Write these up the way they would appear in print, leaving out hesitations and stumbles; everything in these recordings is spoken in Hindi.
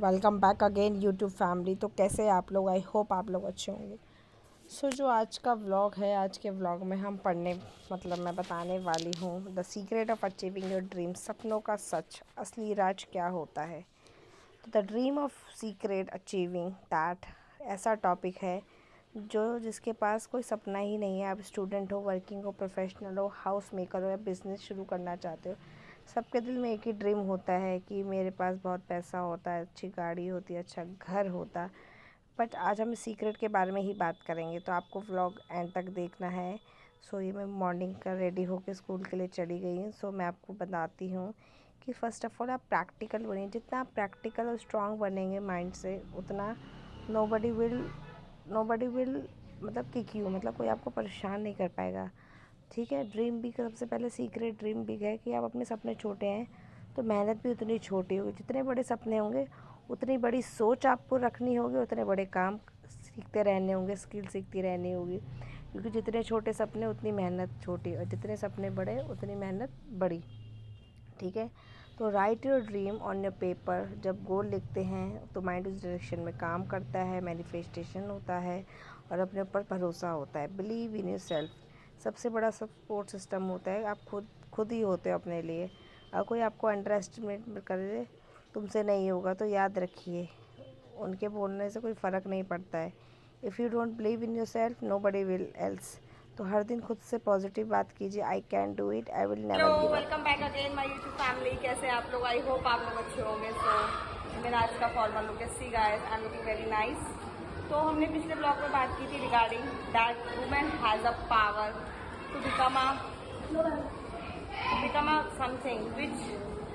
Welcome back again YouTube family. तो कैसे हैं आप लोग? आई होप आप लोग अच्छे होंगे। जो आज का व्लॉग है, आज के व्लॉग में हम मैं बताने वाली हूँ the secret of achieving your dream. सपनों का सच, असली राज क्या होता है। The dream of secret achieving that ऐसा टॉपिक है जिसके पास कोई सपना ही नहीं है। आप स्टूडेंट हो, वर्किंग हो, प्रोफेशनल हो, हाउस मेकर हो या बिज़नेस शुरू करना चाहते हो, सबके दिल में एक ही ड्रीम होता है कि मेरे पास बहुत पैसा होता है, अच्छी गाड़ी होती है, अच्छा घर होता। बट आज हम सीक्रेट के बारे में ही बात करेंगे, तो आपको व्लॉग एंड तक देखना है। ये मैं मॉर्निंग का रेडी होकर स्कूल के लिए चली गई हूँ। मैं आपको बताती हूँ कि फ़र्स्ट ऑफ़ ऑल आप प्रैक्टिकल बनिए। जितना आप प्रैक्टिकल और स्ट्रॉन्ग बनेंगे माइंड से, उतना नोबडी विल किक यू, कोई आपको परेशान नहीं कर पाएगा। ठीक है। ड्रीम बिग, सबसे पहले सीक्रेट ड्रीम बिग है कि आप अपने सपने छोटे हैं तो मेहनत भी उतनी छोटी होगी। जितने बड़े सपने होंगे उतनी बड़ी सोच आपको रखनी होगी, उतने बड़े काम सीखते रहने होंगे, स्किल सीखती रहनी होगी। क्योंकि जितने छोटे सपने उतनी मेहनत छोटी, और जितने सपने बड़े उतनी मेहनत बड़ी। ठीक है। तो right your dream on your paper. जब गोल लिखते हैं तो माइंड उस डायरेक्शन में काम करता है, मैनिफेस्टेशन होता है और अपने ऊपर भरोसा होता है। बिलीव इन योर सेल्फ सबसे बड़ा सपोर्ट सिस्टम होता है। आप खुद ही होते हो अपने लिए। अगर कोई आपको अंडर एस्टिमेट करे, तुमसे नहीं होगा, तो याद रखिए उनके बोलने से कोई फ़र्क नहीं पड़ता है। If you don't believe in yourself nobody will else. तो हर दिन खुद से पॉजिटिव बात कीजिए। I can do it, I will never give up. Welcome back again my YouTube family. कैसे आप लोग? आई होप आप लोग अच्छे होंगे। मेरा आज का फॉर्मल लुक है। See guys, I am looking very nice. तो हमने पिछले ब्लॉग में बात की थी regarding that women has a power to become a something which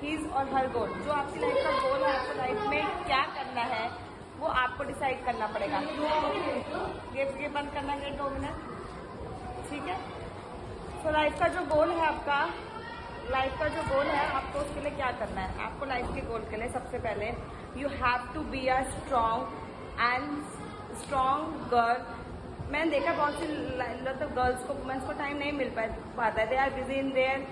his or her गोल। जो आपकी लाइफ का गोल है, आपको लाइफ में क्या करना है वो आपको डिसाइड करना पड़ेगा। ये बंद करना गेट 2 मिनट। ठीक है। तो लाइफ का जो गोल है आपको उसके लिए क्या करना है। आपको लाइफ के गोल के लिए सबसे पहले you have to be a strong girl. मैंने देखा बहुत सी गर्ल्स को, वुमेन्स को टाइम नहीं मिल पाता है। They are busy in their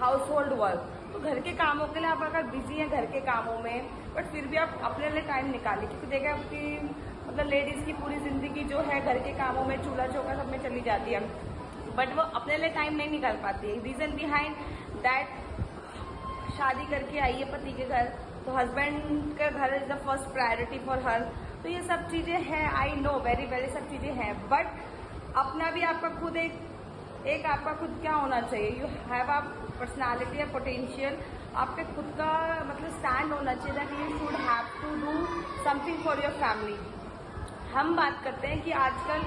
household work. तो घर के कामों के लिए आप अगर बिजी हैं घर के कामों में, बट फिर भी आप अपने लिए टाइम निकालिए। क्योंकि देखा आपकी लेडीज की पूरी जिंदगी जो है घर के कामों में, चूल्हा चौका सब में चली जाती है, बट वो अपने लिए टाइम नहीं निकाल पाती है। रीजन बिहाइंड दैट, शादी करके आई है पति के घर, तो हस्बैंड का घर is the first priority for her. तो ये सब चीजें हैं, आई नो वेरी वेरी सब चीजें हैं, बट अपना भी आपका खुद एक आपका खुद क्या होना चाहिए। यू हैव अ पर्सनालिटी या पोटेंशियल। आपके खुद का स्टैंड होना चाहिए that you should have to do something for your family. हम बात करते हैं कि आजकल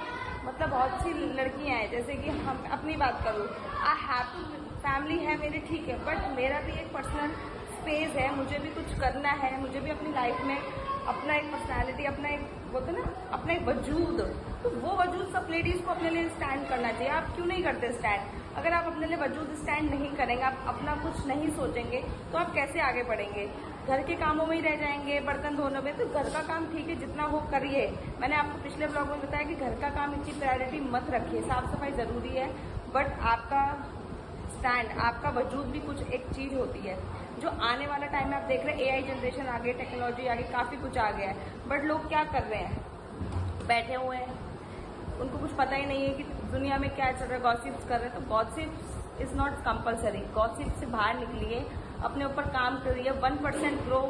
बहुत सी लड़कियां हैं, जैसे कि हम अपनी बात करूँ, आई हैव टू, फैमिली है मेरी, ठीक है, बट मेरा भी एक पर्सनल स्पेस है, मुझे भी कुछ करना है, मुझे भी अपनी लाइफ में अपना एक पर्सनालिटी, अपना एक बोलते ना, अपना एक वजूद। तो वो वजूद सब लेडीज को अपने लिए स्टैंड करना चाहिए। आप क्यों नहीं करते स्टैंड? अगर आप अपने लिए वजूद स्टैंड नहीं करेंगे, आप अपना कुछ नहीं सोचेंगे, तो आप कैसे आगे बढ़ेंगे? घर के कामों में ही रह जाएंगे, बर्तन धोने में। तो घर का काम ठीक है, जितना हो करिए। मैंने आपको पिछले ब्लॉग में बताया कि घर का काम इतनी प्रायोरिटी मत रखिए। साफ सफाई जरूरी है, बट आपका स्टैंड, आपका वजूद भी कुछ एक चीज होती है। जो आने वाला टाइम में आप देख रहे हैं, एआई जनरेशन आ गई, टेक्नोलॉजी आ गई, काफी कुछ आ गया है, बट लोग क्या कर रहे हैं? बैठे हुए हैं, उनको कुछ पता ही नहीं है कि दुनिया में क्या चल रहा है। गॉसिप्स कर रहे हैं, तो gossips is not compulsory. Gossip से बाहर निकलिए, अपने ऊपर काम करिए। 1% ग्रो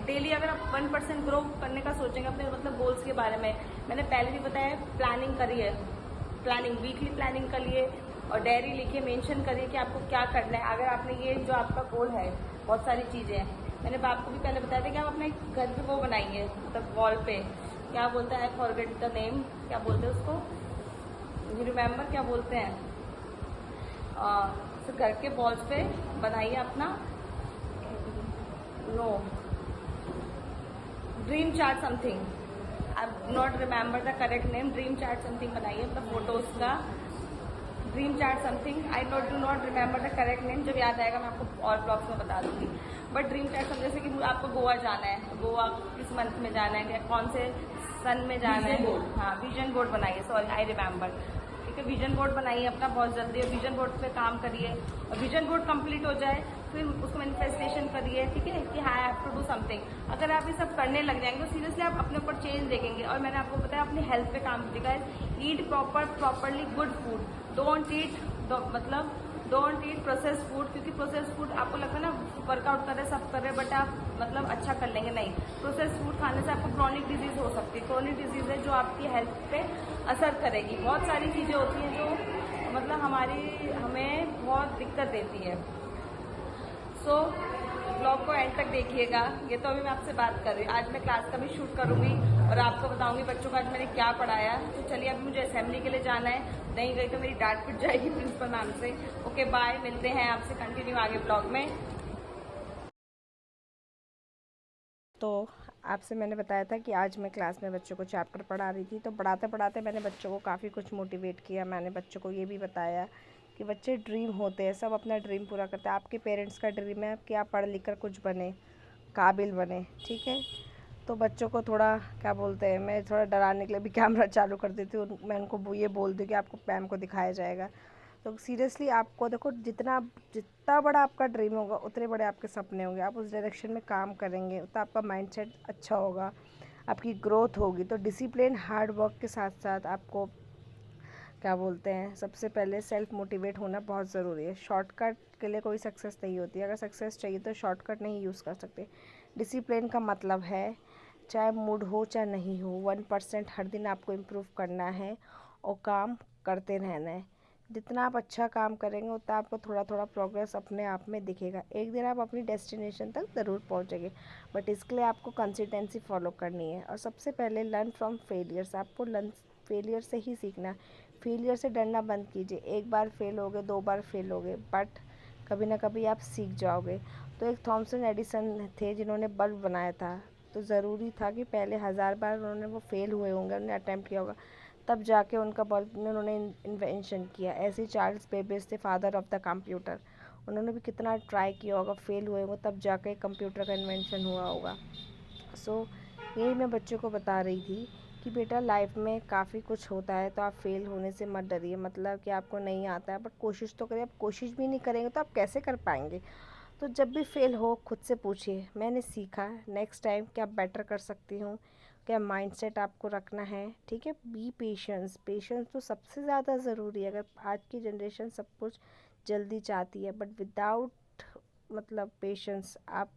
डेली। अगर आप 1% ग्रो करने का सोचेंगे अपने गोल्स के बारे में, मैंने पहले भी बताया, प्लानिंग करिए। प्लानिंग, वीकली प्लानिंग करिए और डायरी लिखिए, मेंशन करिए कि आपको क्या करना है। अगर आपने ये जो आपका गोल है, बहुत सारी चीजें हैं, मैंने आपको भी पहले बताया था कि आप अपने घर पे वो बनाइए, वॉल पे, क्या बोलते हैं, आई फॉरगेट द नेम, क्या बोलते हैं उसको, यू रिमेम्बर, क्या बोलते हैं, तो घर के वॉल्स पे बनाइए अपना dream chart something, I not remember the correct name. Dream chart something बनाइए अपना फोटोज का, dream chart something, I do not remember the correct name. जब याद आएगा मैं आपको और ब्लॉग्स में बता दूंगी। बट ड्रीम चार्ट जैसे कि आपको गोवा जाना है, तो गोवा किस मंथ में जाना है, कौन से सन में जाना है। हाँ, विजन बोर्ड बनाइए, सॉरी आई रिमेम्बर। ठीक है, विजन बोर्ड बनाइए अपना बहुत जल्दी, और विजन बोर्ड पे काम करिए। और विजन बोर्ड कंप्लीट हो जाए फिर उसको मैनिफेस्टेशन करिए, ठीक है, कि हाँ I have to do something. अगर आप ये सब करने लग जाएंगे तो सीरियसली आप अपने ऊपर चेंज देखेंगे। और मैंने आपको बताया अपनी हेल्थ पे काम कीजिएगा। ईट properly good food, don't eat process food, क्योंकि प्रोसेस फूड आपको लगता है ना वर्कआउट कर रहे सब कर रहे, बट आप मतलब अच्छा कर लेंगे, नहीं। प्रोसेस फूड खाने से आपको क्रॉनिक डिजीज हो सकती है। क्रॉनिक डिजीज है जो आपकी हेल्थ पे असर करेगी। बहुत सारी चीज़ें होती हैं जो मतलब हमें बहुत दिक्कत देती है। सो ब्लॉग को एंड तक देखिएगा। ये तो अभी मैं आपसे बात कर रही हूँ, आज मैं क्लास का भी शूट करूँगी और आपको बताऊँगी बच्चों को आज मैंने क्या पढ़ाया। तो चलिए अभी मुझे असेंबली के लिए जाना है, नहीं गई तो मेरी डांट पिट जाएगी प्रिंसिपल मैम से। ओके बाय, मिलते हैं आपसे कंटिन्यू आगे ब्लॉग में। तो आपसे मैंने बताया था कि आज मैं क्लास में बच्चों को चैप्टर पढ़ा रही थी, तो पढ़ाते पढ़ाते मैंने बच्चों को काफ़ी कुछ मोटिवेट किया। मैंने बच्चों को ये भी बताया कि बच्चे ड्रीम होते हैं, सब अपना ड्रीम पूरा करते हैं। आपके पेरेंट्स का ड्रीम है कि आप पढ़ लिख कर कुछ बने, काबिल बने, ठीक है। तो बच्चों को थोड़ा क्या बोलते हैं, मैं थोड़ा डराने के लिए भी कैमरा चालू कर देती हूँ। मैं उनको ये बोल दूँ कि आपको मैम को दिखाया जाएगा। तो सीरियसली आपको देखो, जितना बड़ा आपका ड्रीम होगा उतने बड़े आपके सपने होंगे। आप उस डायरेक्शन में काम करेंगे उतना आपका माइंडसेट अच्छा होगा, आपकी ग्रोथ होगी। तो डिसिप्लिन, हार्ड वर्क के साथ साथ आपको क्या बोलते हैं, सबसे पहले सेल्फ मोटिवेट होना बहुत ज़रूरी है। शॉर्टकट के लिए कोई सक्सेस नहीं होती। अगर सक्सेस चाहिए तो शॉर्टकट नहीं यूज़ कर सकते। डिसिप्लिन का मतलब है चाहे मूड हो चाहे नहीं हो, 1% हर दिन आपको इम्प्रूव करना है और काम करते रहना है। जितना आप अच्छा काम करेंगे उतना आपको थोड़ा थोड़ा प्रोग्रेस अपने आप में दिखेगा। एक दिन आप अपनी डेस्टिनेशन तक ज़रूर पहुंचेंगे, बट इसके लिए आपको कंसिस्टेंसी फॉलो करनी है। और सबसे पहले लर्न फ्रॉम फेलियर्स, आपको फेलियर से ही सीखना। फेलियर से डरना बंद कीजिए। एक बार फेल हो गए, 2 बार फेल हो गए, बट कभी ना कभी आप सीख जाओगे। तो एक थॉमसन एडिसन थे जिन्होंने बल्ब बनाया था, तो ज़रूरी था कि पहले 1000 बार उन्होंने वो फेल हुए होंगे, उन्होंने अटैम्प्ट किया होगा, तब जाके उनका बल्ब में उन्होंने इन्वेंशन किया। ऐसे चार्ल्स बेबेज थे, फादर ऑफ द कंप्यूटर। उन्होंने भी कितना ट्राई किया होगा, फेल हुए होंगे, तब जाके कंप्यूटर का इन्वेंशन हुआ होगा। सो यही मैं बच्चों को बता रही थी कि बेटा लाइफ में काफ़ी कुछ होता है, तो आप फेल होने से मत डरिए। मतलब कि आपको नहीं आता है, बट कोशिश तो करिए। आप कोशिश भी नहीं करेंगे तो आप कैसे कर पाएंगे। तो जब भी फेल हो खुद से पूछिए, मैंने सीखा, नेक्स्ट टाइम क्या बेटर कर सकती हूँ, क्या माइंडसेट आपको रखना है, ठीक है। बी पेशेंस, पेशेंस तो सबसे ज़्यादा ज़रूरी है। अगर आज की जनरेशन सब कुछ जल्दी चाहती है, बट विदाउट मतलब पेशेंस आप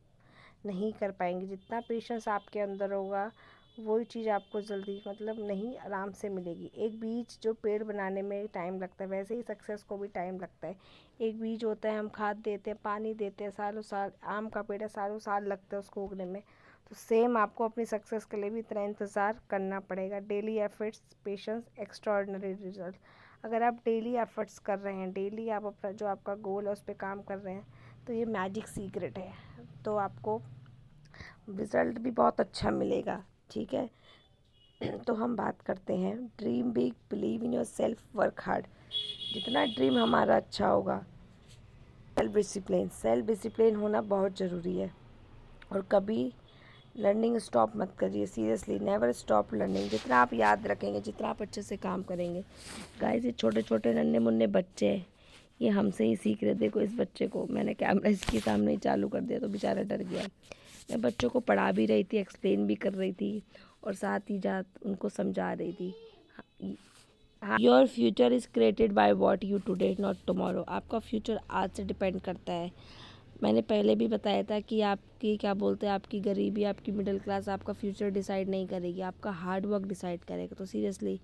नहीं कर पाएंगे। जितना पेशेंस आपके अंदर होगा वही चीज़ आपको जल्दी मतलब नहीं, आराम से मिलेगी। एक बीज जो पेड़ बनाने में टाइम लगता है, वैसे ही सक्सेस को भी टाइम लगता है। एक बीज होता है, हम खाद देते हैं, पानी देते हैं, सालों साल, आम का पेड़ है, सालों साल लगता है उसको उगने में। तो सेम आपको अपनी सक्सेस के लिए भी इतना इंतज़ार करना पड़ेगा। Daily efforts, patience, extraordinary result. अगर आप डेली एफर्ट्स कर रहे हैं, डेली आप अपना जो आपका गोल है उस पर काम कर रहे हैं, तो ये मैजिक सीक्रेट है। तो आपको रिज़ल्ट भी बहुत अच्छा मिलेगा, ठीक है। तो हम बात करते हैं dream big, believe in your self, work hard. जितना ड्रीम हमारा अच्छा होगा, सेल्फ डिसिप्लिन होना बहुत ज़रूरी है। और कभी लर्निंग स्टॉप मत करिए। Seriously never stop learning. जितना आप याद रखेंगे, जितना आप अच्छे से काम करेंगे। गाइस ये छोटे छोटे नन्हे मुन्ने बच्चे हैं, ये हमसे ही सीख रहे। देखो इस बच्चे को मैंने कैमरा इसके सामने ही चालू कर दिया तो बेचारा डर गया। मैं बच्चों को पढ़ा भी रही थी, एक्सप्लेन भी कर रही थी और साथ ही साथ उनको समझा रही थी। Your future is created by what you today, not tomorrow. आपका फ्यूचर आज से डिपेंड करता है। मैंने पहले भी बताया था कि आपकी क्या बोलते हैं, आपकी गरीबी, आपकी मिडिल क्लास आपका फ्यूचर डिसाइड नहीं करेगी, आपका हार्ड वर्क डिसाइड करेगा। तो सीरियसली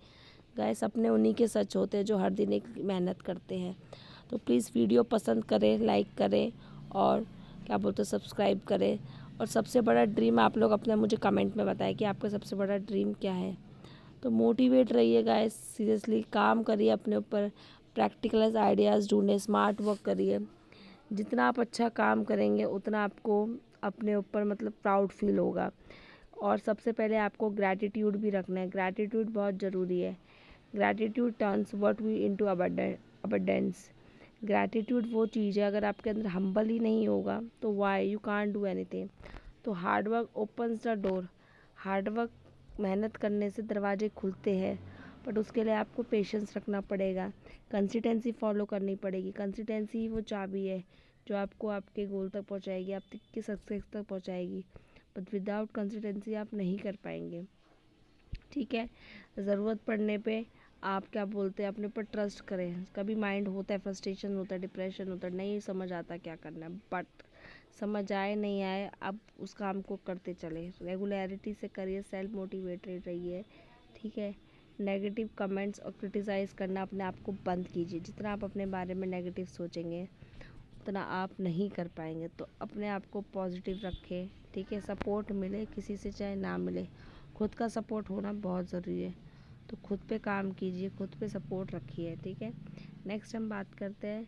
गाइस, सपने उन्हीं के सच होते हैं जो हर दिन एक मेहनत करते हैं। तो प्लीज़ वीडियो पसंद करें, लाइक करें और क्या बोलते हैं सब्सक्राइब करें। और सबसे बड़ा ड्रीम आप लोग अपना मुझे कमेंट में बताएं कि आपका सबसे बड़ा ड्रीम क्या है। तो मोटिवेट रहिए गाइस, सीरियसली काम करिए अपने ऊपर, प्रैक्टिकल आइडियाज़ ढूंढें, स्मार्ट वर्क करिए। जितना आप अच्छा काम करेंगे उतना आपको अपने ऊपर मतलब प्राउड फील होगा। और सबसे पहले आपको ग्रैटिट्यूड भी रखना है। ग्रैटिट्यूड बहुत ज़रूरी है। Gratitude turns what we into abundance. Gratitude वो चीज़ है, अगर आपके अंदर हम्बल ही नहीं होगा तो why you can't do anything. तो hard work opens the door. Hard work, मेहनत करने से दरवाजे खुलते हैं, बट उसके लिए आपको पेशेंस रखना पड़ेगा, कंसिस्टेंसी फॉलो करनी पड़ेगी। कंसिस्टेंसी ही वो चाबी है जो आपको आपके गोल तक पहुंचाएगी, आपकी सक्सेस तक पहुंचाएगी, बट विदाउट कंसिस्टेंसी आप नहीं कर पाएंगे। ठीक है, ज़रूरत पड़ने पे आप क्या बोलते हैं अपने ऊपर ट्रस्ट करें। कभी माइंड होता है, फ्रस्ट्रेशन होता है, डिप्रेशन होता है, नहीं समझ आता क्या करना है, बट समझ आए नहीं आए आप उस काम को करते चले, रेगुलरिटी से करिए, सेल्फ मोटिवेटेड रहिए। ठीक है, नेगेटिव कमेंट्स और क्रिटिसाइज़ करना अपने आप को बंद कीजिए। जितना आप अपने बारे में नेगेटिव सोचेंगे उतना आप नहीं कर पाएंगे, तो अपने आप को पॉजिटिव रखें। ठीक है, सपोर्ट मिले किसी से चाहे ना मिले, खुद का सपोर्ट होना बहुत ज़रूरी है, तो खुद पे काम कीजिए, खुद पे सपोर्ट रखिए। ठीक है, नेक्स्ट हम बात करते हैं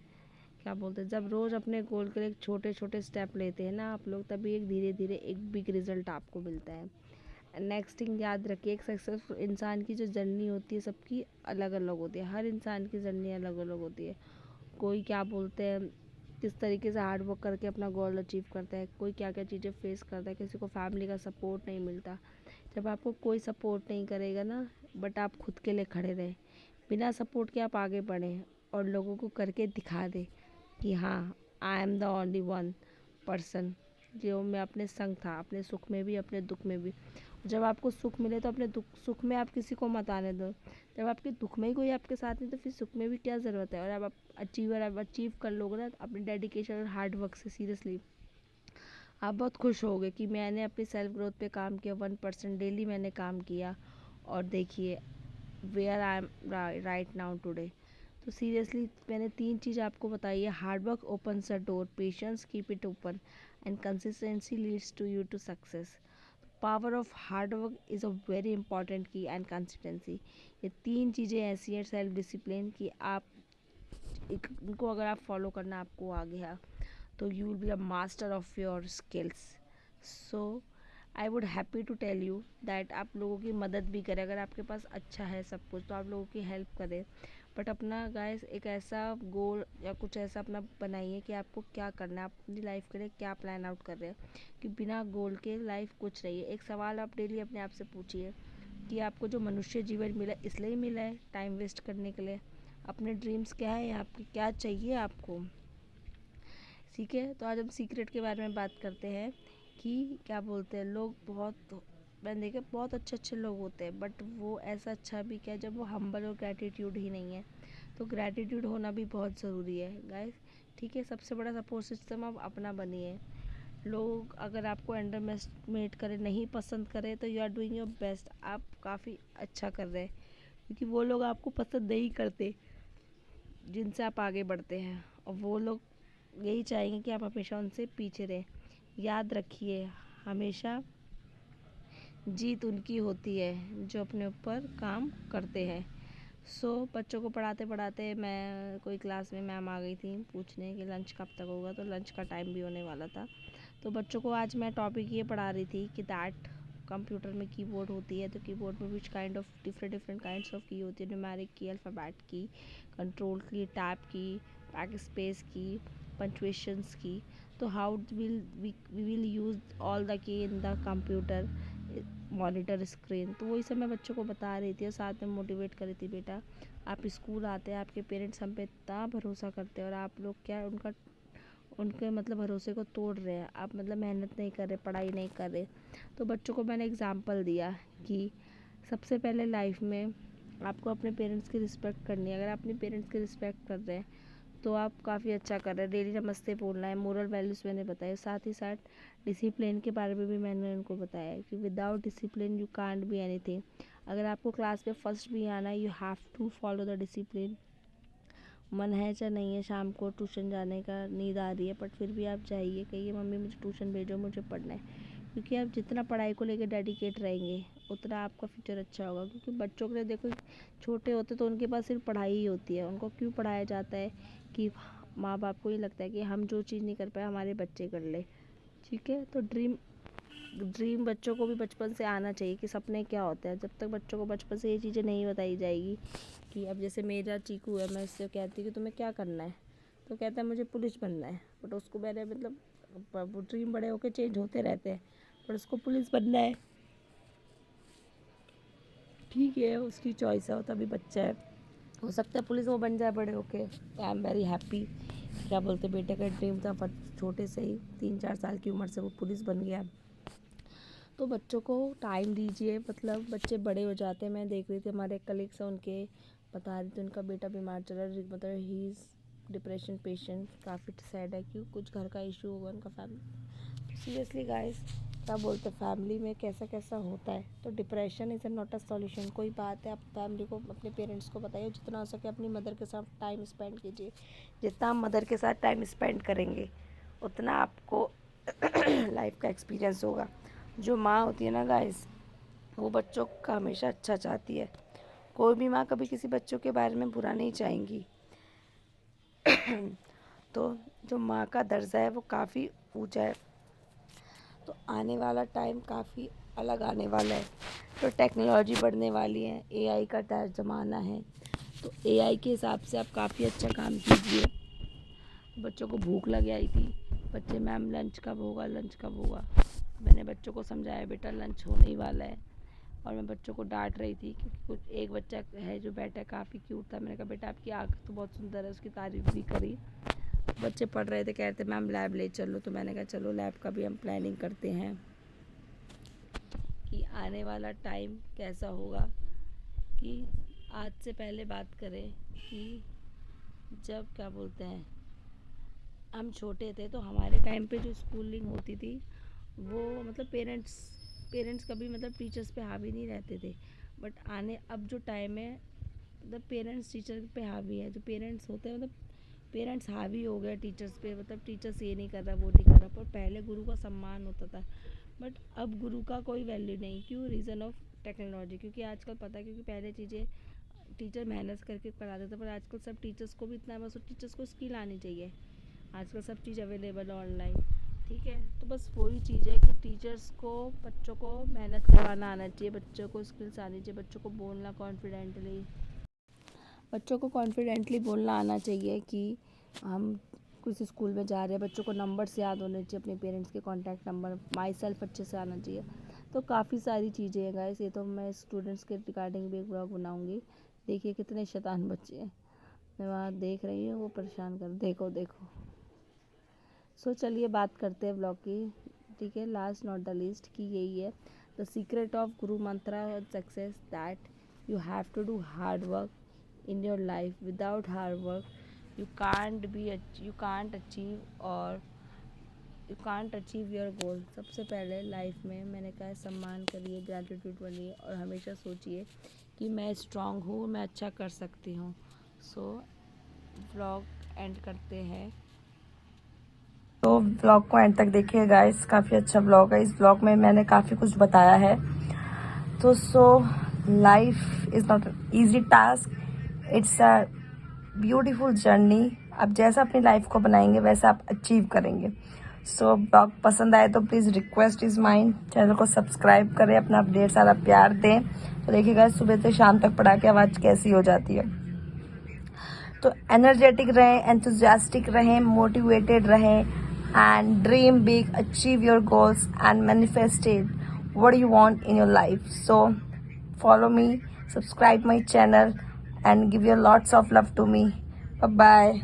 क्या बोलते हैं, जब रोज़ अपने गोल के लिए छोटे छोटे स्टेप लेते हैं ना आप लोग, तभी एक धीरे धीरे एक बिग रिजल्ट आपको मिलता है। नेक्स्ट थिंग याद रखिए, एक सक्सेसफुल इंसान की जो जर्नी होती है सबकी अलग अलग होती है, हर इंसान की जर्नी अलग अलग होती है। कोई क्या बोलते हैं किस तरीके से हार्ड वर्क करके अपना गोल अचीव करता है, कोई क्या क्या चीज़ें फेस करता है, किसी को फैमिली का सपोर्ट नहीं मिलता। जब आपको कोई सपोर्ट नहीं करेगा ना, बट आप खुद के लिए खड़े रहें, बिना सपोर्ट के आप आगे बढ़ें और लोगों को करके दिखा दें कि हाँ, I am the only one person जो मैं अपने संग था, अपने सुख में भी अपने दुख में भी। जब आपको सुख मिले तो अपने दुख सुख में आप किसी को मत आने दो, जब आपके दुख में ही कोई आपके साथ नहीं तो फिर सुख में भी क्या ज़रूरत है। और अब आप अचीव कर लोगे ना अपने डेडिकेशन और हार्ड वर्क से, सीरियसली आप बहुत खुश होगे कि मैंने अपनी सेल्फ ग्रोथ पे काम किया, 1% डेली मैंने काम किया और देखिए where I am right now today. तो सीरियसली मैंने 3 चीज़ आपको बताई है, hard work opens a door, patience keep it open and consistency leads to you to success. Power of hard work is a very important key and consistency. ये 3 चीज़ें ऐसी हैं, सेल्फ डिसिप्लिन की आप इनको अगर आप फॉलो करना आपको आ गया तो you will be a master of your skills. So I would happy to tell you that आप लोगों की मदद भी करें, अगर आपके पास अच्छा है सब कुछ तो आप लोगों की हेल्प करें, बट अपना गाइस एक ऐसा गोल या कुछ ऐसा अपना बनाइए कि आपको क्या करना है, आप अपनी लाइफ के लिए क्या प्लान आउट कर रहे हैं, कि बिना गोल के लाइफ कुछ रही है। एक सवाल आप डेली अपने आप से पूछिए कि आपको जो मनुष्य जीवन मिला इसलिए ही मिला है टाइम वेस्ट करने के लिए, अपने ड्रीम्स क्या है, आपके क्या चाहिए आपको। ठीक है, तो आज हम सीक्रेट के बारे में बात करते हैं कि क्या बोलते हैं लोग बहुत, मैंने देखा बहुत अच्छे अच्छे लोग होते हैं, बट वो ऐसा अच्छा भी क्या जब वो हम्बल और ग्रैटिट्यूड ही नहीं है। तो ग्रैटिट्यूड होना भी बहुत ज़रूरी है गाइस। ठीक है, सबसे बड़ा सपोर्ट सिस्टम आप अपना बनिए। लोग अगर आपको अंडरएस्टिमेट करें, नहीं पसंद करें, तो you are doing your best, आप काफ़ी अच्छा कर रहे हैं, क्योंकि वो लोग आपको पसंद नहीं करते जिनसे आप आगे बढ़ते हैं, और वो लोग यही चाहेंगे कि आप हमेशा उनसे पीछे रहें। याद रखिए, हमेशा जीत उनकी होती है जो अपने ऊपर काम करते हैं। बच्चों को पढ़ाते पढ़ाते मैं कोई क्लास में मैम आ गई थी पूछने कि लंच कब तक होगा, तो लंच का टाइम भी होने वाला था। तो बच्चों को आज मैं टॉपिक ये पढ़ा रही थी कि दैट कंप्यूटर में कीबोर्ड होती है, तो कीबोर्ड में which kind of different kinds of की होती है, न्यूमेरिक की, अल्फ़ाबेट की, कंट्रोल की, टैब की, बैक स्पेस की, पंचुएशंस की। तो how will we will use all the key in the computer monitor screen. तो वही सब मैं बच्चों को बता रही थी और साथ में मोटिवेट कर रही थी, बेटा आप स्कूल आते हैं, आपके पेरेंट्स हम पे इतना भरोसा करते हैं और आप लोग क्या उनके मतलब भरोसे को तोड़ रहे हैं, आप मतलब मेहनत नहीं कर रहे, पढ़ाई नहीं कर रहे। तो बच्चों को मैंने एग्जांपल दिया कि सबसे पहले लाइफ में आपको अपने पेरेंट्स की रिस्पेक्ट करनी है। अगर आप अपने पेरेंट्स की रिस्पेक्ट कर रहे हैं तो आप काफ़ी अच्छा कर रहे हैं। डेली नमस्ते बोलना है, मोरल वैल्यूज़ मैंने बताया, साथ ही साथ डिसिप्लिन के बारे में भी मैंने उनको बताया कि without discipline you can't be anything. अगर आपको क्लास में फर्स्ट भी आना है, you have to follow the discipline. मन है चाहे नहीं है, शाम को ट्यूशन जाने का नींद आ रही है, बट फिर भी आप जाइए, कहिए मम्मी मुझे ट्यूशन भेजो, मुझे पढ़ना है। क्योंकि आप जितना पढ़ाई को लेकर डेडिकेट रहेंगे उतना आपका फ्यूचर अच्छा होगा। क्योंकि बच्चों के लिए देखो, छोटे होते तो उनके पास सिर्फ पढ़ाई ही होती है, उनको क्यों पढ़ाया जाता है कि माँ बाप को ये लगता है कि हम जो चीज़ नहीं कर पाए हमारे बच्चे कर ले। ठीक है, तो ड्रीम बच्चों को भी बचपन से आना चाहिए कि सपने क्या होते हैं। जब तक बच्चों को बचपन से ये चीज़ें नहीं बताई जाएगी कि अब जैसे मेरा चीकू है, मैं इससे कहती हूँ कि तुम्हें क्या करना है, तो कहता है मुझे पुलिस बनना है, बट उसको मैंने मतलब वो ड्रीम बड़े होकर चेंज होते रहते हैं, पर उसको पुलिस बनना है। ठीक है, उसकी चॉइस है, वो तभी बच्चा है, हो सकता है पुलिस वो बन जाए बड़े होके। तो आई एम वेरी हैप्पी क्या बोलते, बेटे का ड्रीम था छोटे से ही 3-4 साल की उम्र से वो पुलिस बन गया। तो बच्चों को टाइम दीजिए, मतलब बच्चे बड़े हो जाते हैं। मैं देख रही थी हमारे कलीग्स हैं उनके, बता रही थी उनका बेटा बीमार चल रहा है, मतलब ही इज़ डिप्रेशन पेशेंट। काफ़ी सैड है कि कुछ घर का इशू होगा उनका फैमिली। सीरियसली गाइस, क्या बोलते फैमिली में कैसा कैसा होता है। तो depression is not a solution. कोई बात है, आप फैमिली को, अपने पेरेंट्स को बताइए, जितना हो सके अपनी मदर के साथ टाइम स्पेंड कीजिए। जितना आप मदर के साथ टाइम स्पेंड करेंगे उतना आपको लाइफ का एक्सपीरियंस होगा। जो माँ होती है ना गाइस, वो बच्चों का हमेशा अच्छा चाहती है। कोई भी माँ कभी किसी बच्चों के बारे में बुरा नहीं चाहेंगी। तो जो माँ का दर्जा है वो काफ़ी ऊंचा है। तो आने वाला टाइम काफ़ी अलग आने वाला है। तो टेक्नोलॉजी बढ़ने वाली है, एआई का ज़माना है। तो एआई के हिसाब से आप काफ़ी अच्छा काम कीजिए। बच्चों को भूख लग आई थी, बच्चे मैम लंच कब होगा, लंच कब होगा। मैंने बच्चों को समझाया बेटा लंच होने ही वाला है। और मैं बच्चों को डांट रही थी क्योंकि कुछ एक बच्चा है जो बैठा काफ़ी क्यूट था। मैंने कहा बेटा आपकी आँख तो बहुत सुंदर है, उसकी तारीफ़ भी करी। बच्चे पढ़ रहे थे, कह रहे थे मैम लैब ले चलो। तो मैंने कहा चलो लैब का भी हम प्लानिंग करते हैं कि आने वाला टाइम कैसा होगा। कि आज से पहले बात करें कि जब क्या बोलते हैं हम छोटे थे, तो हमारे टाइम पे जो स्कूलिंग होती थी वो मतलब पेरेंट्स कभी मतलब टीचर्स पे हावी नहीं रहते थे। बट अब जो टाइम है, मतलब पेरेंट्स टीचर पे हावी है। जो पेरेंट्स होते हैं मतलब पेरेंट्स हावी हो गए टीचर्स पे, मतलब टीचर्स ये नहीं कर रहा, वो नहीं कर रहा। पर पहले गुरु का सम्मान होता था, बट अब गुरु का कोई वैल्यू नहीं। क्यों? Reason of technology. क्योंकि आजकल पता है, क्योंकि पहले चीज़ें टीचर मेहनत करके पढ़ाते थे, पर आजकल सब टीचर्स को भी इतना, बस टीचर्स को स्किल आनी चाहिए। आजकल सब चीज़ अवेलेबल है ऑनलाइन, ठीक है। तो बस वही चीज़ है कि टीचर्स को बच्चों को मेहनत करवाना आना चाहिए, बच्चों को स्किल्स आनी चाहिए, बच्चों को बोलना कॉन्फिडेंटली, बच्चों को कॉन्फिडेंटली बोलना आना चाहिए कि हम किसी स्कूल में जा रहे हैं। बच्चों को नंबर्स याद होने चाहिए, अपने पेरेंट्स के कॉन्टैक्ट नंबर, माई सेल्फ अच्छे से आना चाहिए। तो काफ़ी सारी चीज़ें हैं गाइस। ये तो मैं स्टूडेंट्स के रिगार्डिंग भी एक ब्लॉग बनाऊँगी। देखिए कितने शैतान बच्चे हैं, मैं वहाँ देख रही हूँ, वो परेशान कर, देखो देखो। सो चलिए बात करते हैं ब्लॉग की, ठीक है। लास्ट नॉट द लीस्ट की यही है, the secret of guru mantra और success, that you have to do hard work in your life. Without hard work you can't achieve और you can't achieve your goal. सबसे पहले लाइफ में मैंने कहा सम्मान करिए, ग्रैटिट्यूड बनिए और हमेशा सोचिए कि मैं स्ट्रांग हूँ, मैं अच्छा कर सकती हूँ। सो व्लॉग एंड करते हैं। तो व्लॉग को एंड तक देखिए गाइस, काफ़ी अच्छा व्लॉग है। इस व्लॉग में मैंने काफ़ी कुछ बताया है। तो life is not easy task, it's a beautiful journey. आप जैसा अपनी लाइफ को बनाएंगे वैसा आप अचीव करेंगे। ब्लॉग पसंद आए तो please request is mine, channel को सब्सक्राइब करें, अपना ढेर सारा प्यार दें। तो देखिएगा सुबह से शाम तक पढ़ा के आवाज़ कैसी हो जाती है। तो एनर्जेटिक रहें, एंथुजियास्टिक रहें, मोटिवेटेड रहें and dream big, achieve your goals and manifested what you want in your life. So follow me, subscribe my channel and give your lots of love to me. Bye bye.